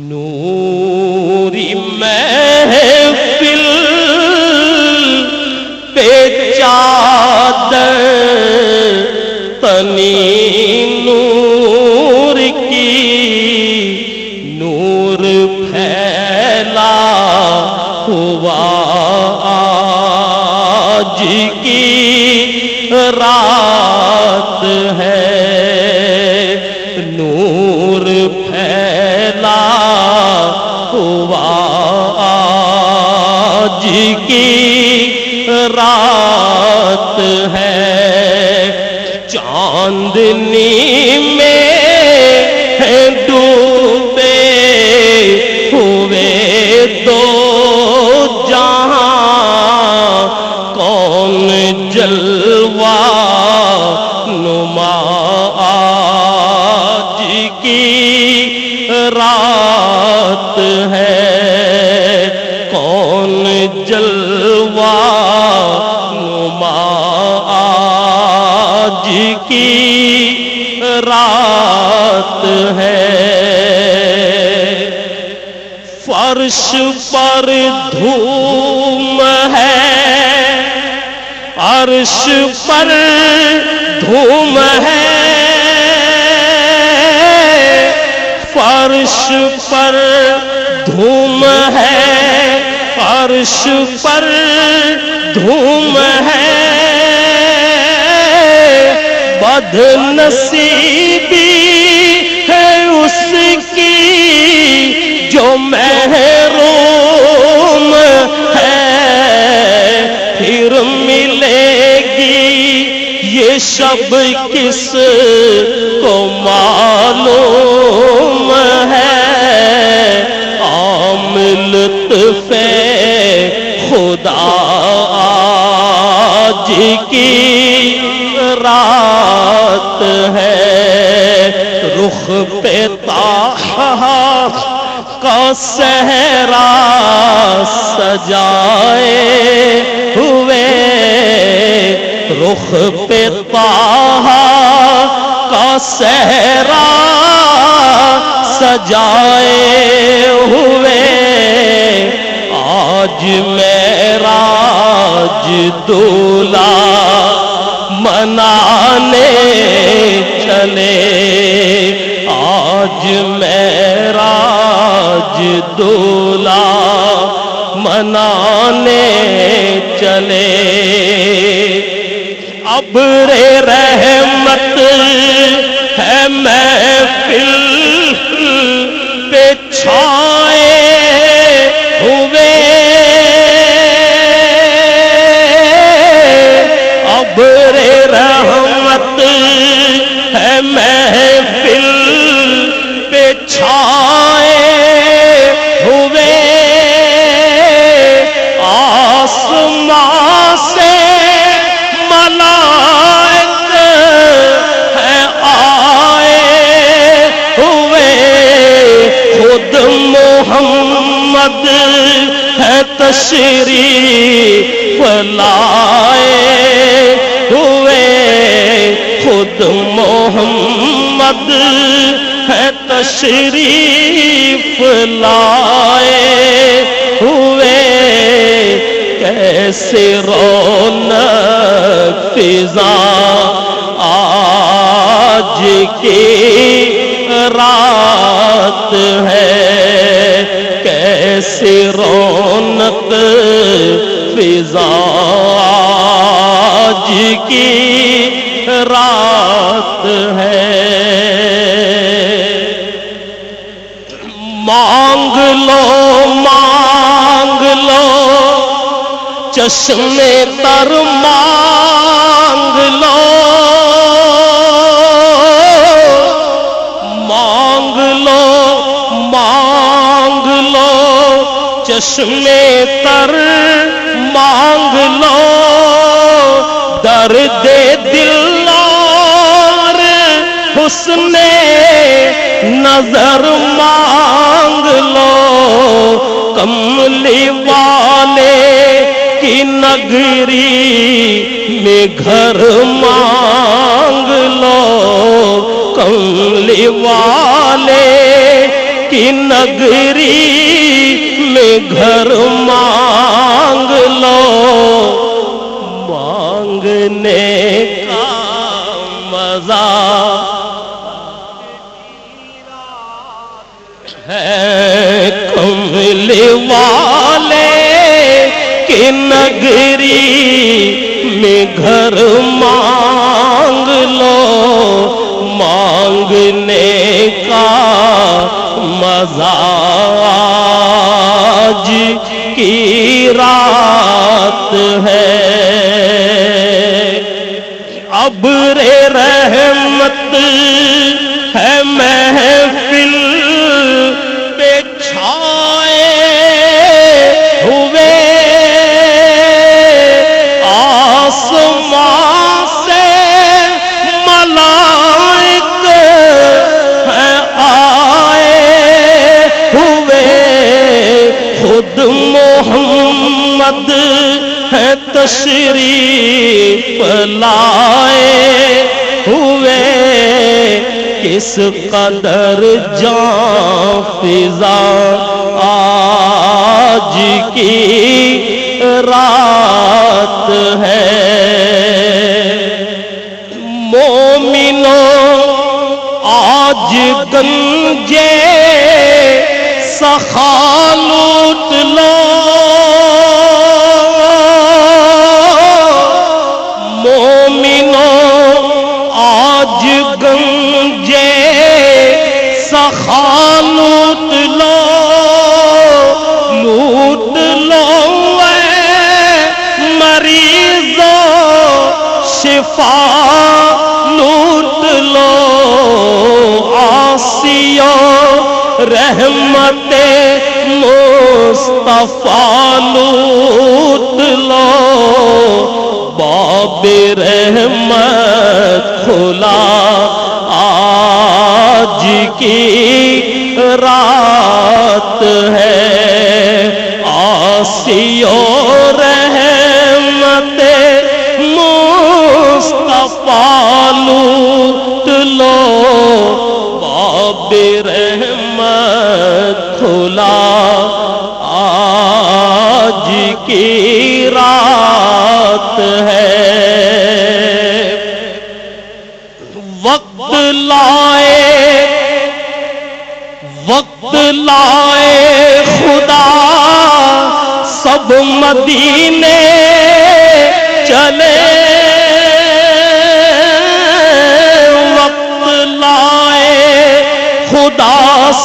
نوری محفل پہ چادر تنی نور کی، نور پھیلا ہوا آج کی رات ہے، نور پھیلا ہوا آج کی رات ہے، چاندنی میں ڈوبے ہوئے دو جہاں، کون جلوہ نما آج کی رات ہے، کون جلوہ نما آج کی رات ہے، فرش پر دھوم ہے، عرش پر دھوم ہے، فرش پر دھوم ہے، عرش پر دھوم ہے، بد نصیبی ہے اس کی جو محروم ہے، پھر ملے گی یہ شب کس کو معلوم ہے، عام لطف خدا آج کی رات ہے، رخ پہ طاہا کا صحرا سجائے ہوئے، رخ پہ طاہا کا صحرا سجائے ہوئے، آج معراج دولہا منانے چلے، آج معراج دولہا منانے چلے، ابر رحمت ہے محفل پہ چھائے ہوئے، ابر رحمت ہے محفل پہ چھائے ہوئے، آسمان سے ملائک ہیں آئے ہوئے، خود محمد ہے تشریف لائے ہوئے، خود محمد ہے تشریف لائے ہوئے، کیسے رونق فضا آج کی رات ہے، کیسے رونق فضا آج کی رات ہے، مانگ لو مانگ لو چشم تر مانگ لو، مانگ لو مانگ لو چشم تر مانگ لو، درد دل اور حسن نظر مانگ لو، کملی والے کی نگری میں گھر مانگ لو، کملی نگری میں گھر مانگ لو، مانگنے کا مزہ ہے کملی والے کی نگری میں گھر مانگ لو، مانگنے کا مزہ آج کی رات ہے، ابر رحمت ہے محفل پہ چھائے ہوئے، آسمان سے ملائک ہیں آئے ہوئے، خود محمد ہے تشریف لائے ہوئے، کس قدر جاں فضا آج کی رات ہے، مومنوں آج گنجے سخا لوٹ لو، مومنوں آج گنجے سخا لوٹ لو، لوٹ لو اے مریضوں شفا لوٹ لو، عاصیوں رحمت مصطفیٰ لوٹ لو، باب رحمت کھلا آج کی رات ہے، عاصیوں رحمت مصطفیٰ لوٹ لو، باب رحمت کھلا آج کی رات ہے، وقت لائے خدا سب مدینے چلے، وقت لائے خدا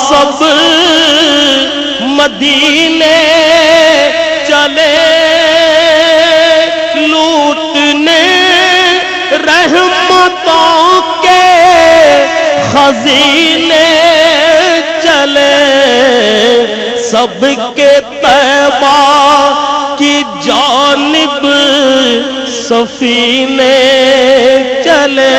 سب مدینے چلے، لوٹنے رحمتوں کے خزینے چلے، سب کے طیبہ کی جانب سفینے چلے،